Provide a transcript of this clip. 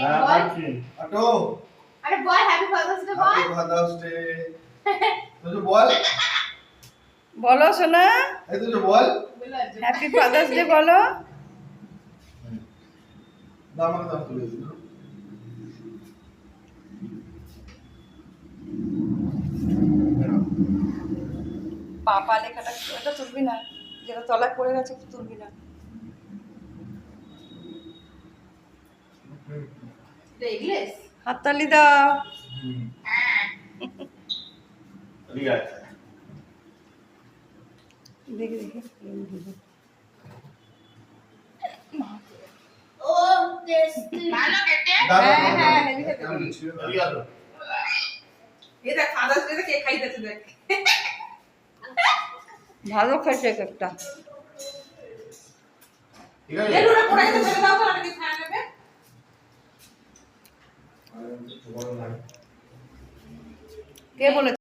হ্যাঁ আছি অটো আরে বল হ্যাপি ফাদার্স ডে বল। হ্যাপি ফাদার্স ডে তুই বল বলো সোনা, এই তুই বল হ্যাপি ফাদার্স ডে বলো। দামাকে দাম তুলে দিল পাপা লেখাটা ওটা তুলবি না, যেটা তলায় পড়ে গেছে তুলবি না। ইংলিশ হাততালি দাও। ঠিক আছে দেখি দেখি ও টেস্টি ভালো খেতে। হ্যাঁ হ্যাঁ হেভি খেতে। ঠিক আছে এই দেখ ফাদার্স ডে কে খাইতেছে দেখ। ভালো খাইছে কেকটা। ঠিক আছে এর ওরা পড়াই তো ফেলে দাও তো, আর কি খায় নেবে। কে বলে